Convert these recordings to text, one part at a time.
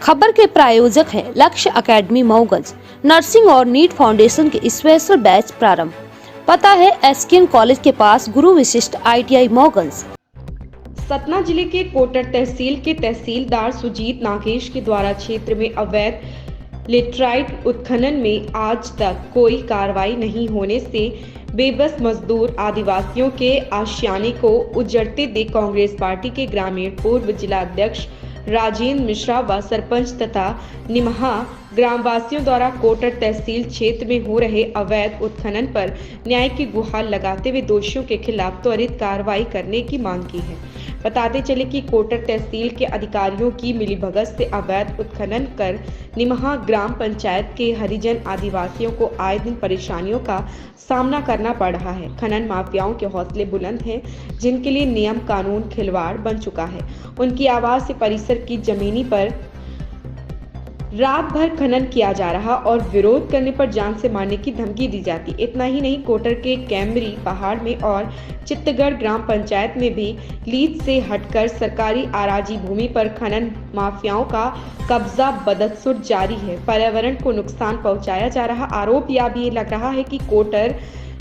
खबर के प्रायोजक हैं लक्ष्य एकेडमी मऊगंज। नर्सिंग और नीट फाउंडेशन के स्पेशल बैच प्रारंभ। पता है एसकेएन कॉलेज के पास गुरु विशिष्ट ITI मऊगंज। सतना जिले के कोटर तहसील के तहसीलदार सुजीत नागेश के द्वारा क्षेत्र में अवैध लेटराइट उत्खनन में आज तक कोई कार्रवाई नहीं होने से बेबस मजदूर आदिवासियों के आशियाने को उजड़ते देख कांग्रेस पार्टी के ग्रामीण पूर्व जिला अध्यक्ष राजेंद्र मिश्रा व सरपंच तथा निमहा ग्रामवासियों द्वारा कोटर तहसील क्षेत्र में हो रहे अवैध उत्खनन पर न्याय की गुहार लगाते हुए दोषियों के खिलाफ त्वरित कार्रवाई करने की मांग की है। बताते चले कि कोटर तहसील के अधिकारियों की मिलीभगत से अवैध उत्खनन कर निमहा ग्राम पंचायत के हरिजन आदिवासियों को आए दिन परेशानियों का सामना करना पड़ रहा है। खनन माफियाओं के हौसले बुलंद हैं, जिनके लिए नियम कानून खिलवाड़ बन चुका है। उनकी आवाज से परिसर की जमीनी पर रात भर खनन किया जा रहा और विरोध करने पर जान से मारने की धमकी दी जाती। इतना ही नहीं, कोटर के कैमरी पहाड़ में और चित्तगढ़ ग्राम पंचायत में भी लीज से हटकर सरकारी आराजी भूमि पर खनन माफियाओं का कब्जा बदस्तूर जारी है। पर्यावरण को नुकसान पहुंचाया जा रहा। आरोप यह भी लग रहा है कि कोटर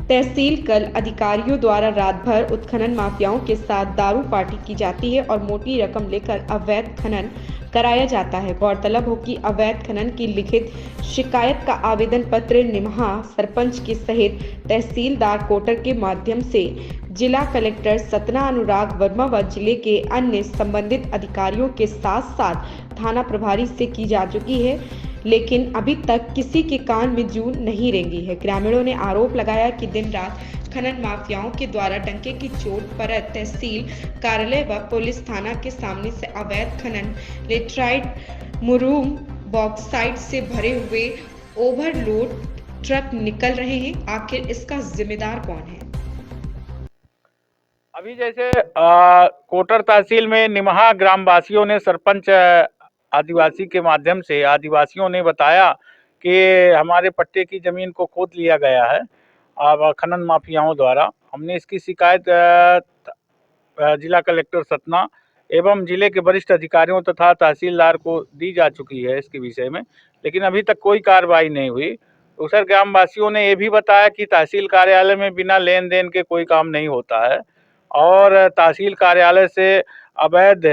तहसील कल अधिकारियों द्वारा रात भर उत्खनन माफियाओं के साथ दारू पार्टी की जाती है और मोटी रकम लेकर अवैध खनन कराया जाता है। गौरतलब हो कि अवैध खनन की लिखित शिकायत का आवेदन पत्र निमहा सरपंच के सहित तहसीलदार कोटर के माध्यम से जिला कलेक्टर सतना अनुराग वर्मा व जिले के अन्य संबंधित अधिकारियों के साथ साथ थाना प्रभारी से की जा चुकी है, लेकिन अभी तक किसी के कान में जू नहीं रेंगी है। ग्रामीणों ने आरोप लगाया कि दिन रात खनन माफियाओं के द्वारा डंके की चोट पर तहसील कार्यालय व पुलिस थाना के सामने से अवैध खनन लेटराइट मुरूम बॉक्साइट से भरे हुए ओवरलोड ट्रक निकल रहे हैं। आखिर इसका जिम्मेदार कौन है? अभी जैसे कोटर तहसील में निमहा ग्रामवासियों ने सरपंच आदिवासी के माध्यम से आदिवासियों ने बताया कि हमारे पट्टे की जमीन को खोद लिया गया है अब खनन माफियाओं द्वारा। हमने इसकी शिकायत जिला कलेक्टर सतना एवं जिले के वरिष्ठ अधिकारियों तथा तहसीलदार को दी जा चुकी है इसके विषय में, लेकिन अभी तक कोई कार्रवाई नहीं हुई। दूसरे ग्रामवासियों ने ये भी बताया कि तहसील कार्यालय में बिना लेन देन के कोई काम नहीं होता है और तहसील कार्यालय से अवैध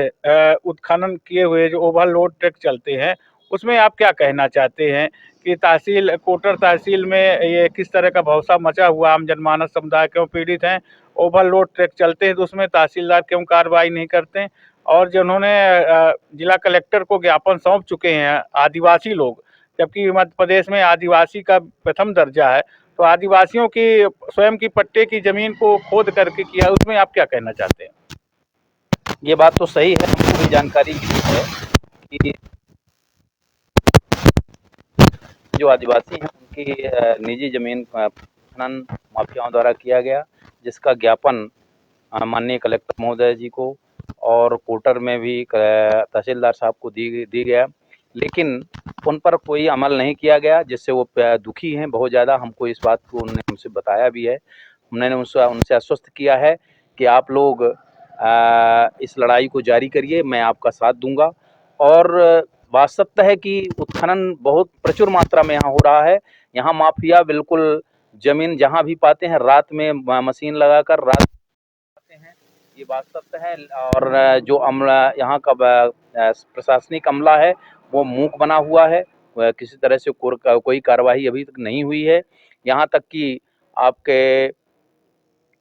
उत्खनन किए हुए जो ओवरलोड ट्रक चलते हैं, उसमें आप क्या कहना चाहते हैं कि तहसील कोटर तहसील में ये किस तरह का भौसा मचा हुआ, आम जनमानस समुदाय क्यों पीड़ित हैं? ओवरलोड ट्रक चलते हैं तो उसमें तहसीलदार क्यों कार्रवाई नहीं करते हैं? और जिन्होंने जिला कलेक्टर को ज्ञापन सौंप चुके हैं आदिवासी लोग, जबकि मध्य प्रदेश में आदिवासी का प्रथम दर्जा है, तो आदिवासियों की स्वयं की पट्टे की जमीन को खोद करके किया, उसमें आप क्या कहना चाहते हैं? ये बात तो सही है, हमको भी जानकारी मिली है कि जो आदिवासी हैं उनकी निजी जमीन खनन माफियाओं द्वारा किया गया, जिसका ज्ञापन माननीय कलेक्टर महोदय जी को और कोटर में भी तहसीलदार साहब को दी गया, लेकिन उन पर कोई अमल नहीं किया गया, जिससे वो दुखी हैं बहुत ज़्यादा। हमको इस बात को उन्होंने हमसे बताया भी है। मैंने उनसे आश्वस्त किया है कि आप लोग इस लड़ाई को जारी करिए, मैं आपका साथ दूंगा। और वास्तवता है कि उत्खनन बहुत प्रचुर मात्रा में यहाँ हो रहा है। यहाँ माफिया बिल्कुल जमीन जहाँ भी पाते हैं रात में मशीन लगाकर रात पाते हैं, ये वास्तवता है। और जो अमला यहाँ का प्रशासनिक अमला है वो मूक बना हुआ है, किसी तरह से कोई कार्रवाई अभी तक नहीं हुई है। यहाँ तक कि आपके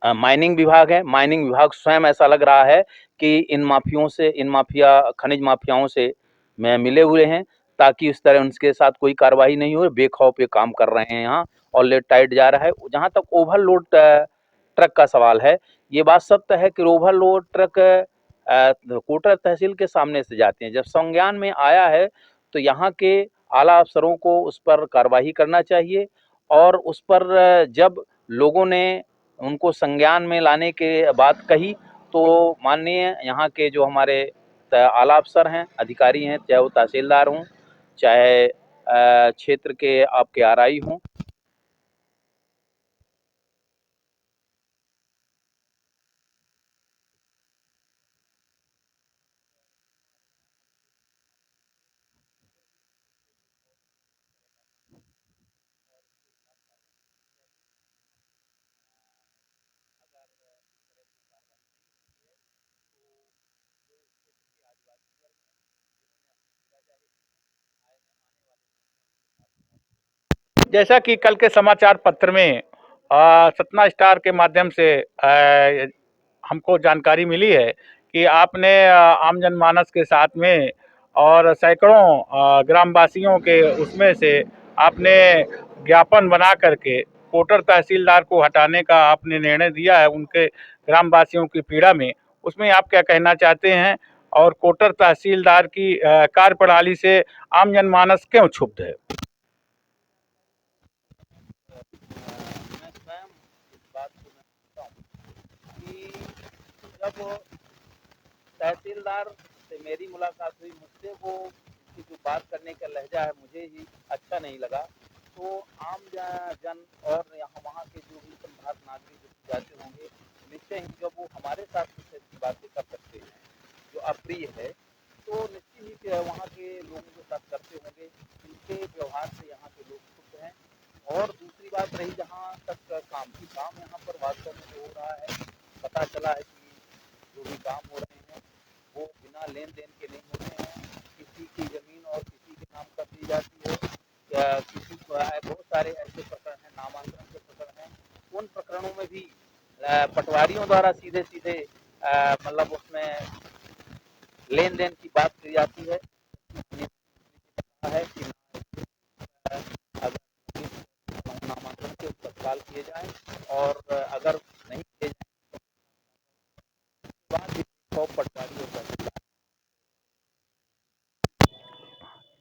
माइनिंग विभाग है, माइनिंग विभाग स्वयं ऐसा लग रहा है कि इन माफिया खनिज माफियाओं से मिले हुए हैं, ताकि इस तरह उनके साथ कोई कार्रवाई नहीं हो। बेखौफ ये काम कर रहे हैं यहाँ और लेट टाइट जा रहा है। जहाँ तक ओवरलोड ट्रक का सवाल है, ये बात सत्य है कि ओवरलोड ट्रक कोटर तहसील के सामने से जाते हैं। जब संज्ञान में आया है तो यहाँ के आला अफसरों को उस पर कार्रवाई करना चाहिए और उस पर जब लोगों ने उनको संज्ञान में लाने के बात कही तो माननीय यहाँ के जो हमारे आला अफसर हैं, अधिकारी हैं, चाहे वो तहसीलदार हों, चाहे क्षेत्र के आपके आरआई हों, जैसा कि कल के समाचार पत्र में सतना स्टार के माध्यम से हमको जानकारी मिली है कि आपने आम जनमानस के साथ में और सैकड़ों ग्रामवासियों के उसमें से आपने ज्ञापन बना करके कोटर तहसीलदार को हटाने का आपने निर्णय दिया है उनके ग्रामवासियों की पीड़ा में। उसमें आप क्या कहना चाहते हैं और कोटर तहसीलदार की कार्यप्रणाली से आम जनमानस क्यों क्षुब्ध है? मैं स्वयं इस बात को मैं मानता हूँ कि जब तहसीलदार से मेरी मुलाकात हुई, मुझसे वो उसकी जो बात करने का लहजा है मुझे ही अच्छा नहीं लगा। तो आम जन और यहाँ वहाँ के जो भी संभाग नागरिक जो जाते होंगे, निश्चय ही जब वो हमारे साथ कुछ ऐसी बातें कर सकते हैं जो अप्रिय है, तो निश्चित ही कि वहाँ के लोगों के साथ करते होंगे। इनके व्यवहार से यहाँ के लोग खुश हैं। और दूसरी बात रही जहाँ तक काम की, काम यहाँ पर वास्तव में जो हो रहा है, पता चला है कि जो भी काम हो रहे हैं वो बिना लेन देन के नहीं होते हैं। किसी की जमीन और किसी के नाम कर दी जाती है, या किसी को बहुत सारे ऐसे प्रकरण हैं, नामांतरण के प्रकरण हैं। उन प्रकरणों में भी पटवारियों द्वारा सीधे सीधे मतलब उसमें लेन देन की बात की जाती है। है कि अगर नामांतरण के तत्काल किए जाएं और अगर नहीं किए जाएं तो बाद भी पटवारी और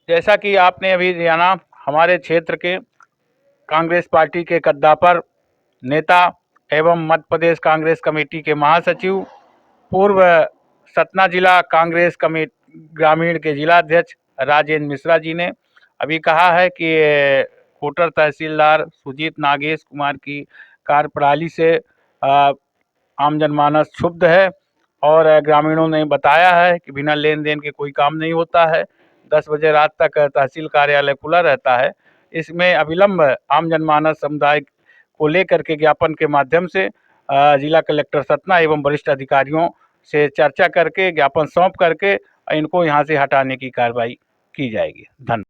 जैसा कि आपने अभी जाना, हमारे क्षेत्र के कांग्रेस पार्टी के कद्दावर नेता एवं मध्य प्रदेश कांग्रेस कमेटी के महासचिव, पूर्व सतना जिला कांग्रेस कमेटी ग्रामीण के जिला अध्यक्ष राजेंद्र मिश्रा जी ने अभी कहा है कि कोटर तहसीलदार सुजीत नागेश कुमार की कार्यप्रणाली से आम जनमानस क्षुब्ध है और ग्रामीणों ने बताया है कि बिना लेन देन के कोई काम नहीं होता है। 10 बजे रात तक तहसील कार्यालय खुला रहता है। इसमें अविलंब आम जनमानस समुदाय को लेकर के ज्ञापन के माध्यम से जिला कलेक्टर सतना एवं वरिष्ठ अधिकारियों से चर्चा करके ज्ञापन सौंप करके इनको यहाँ से हटाने की कार्रवाई की जाएगी। धन्यवाद।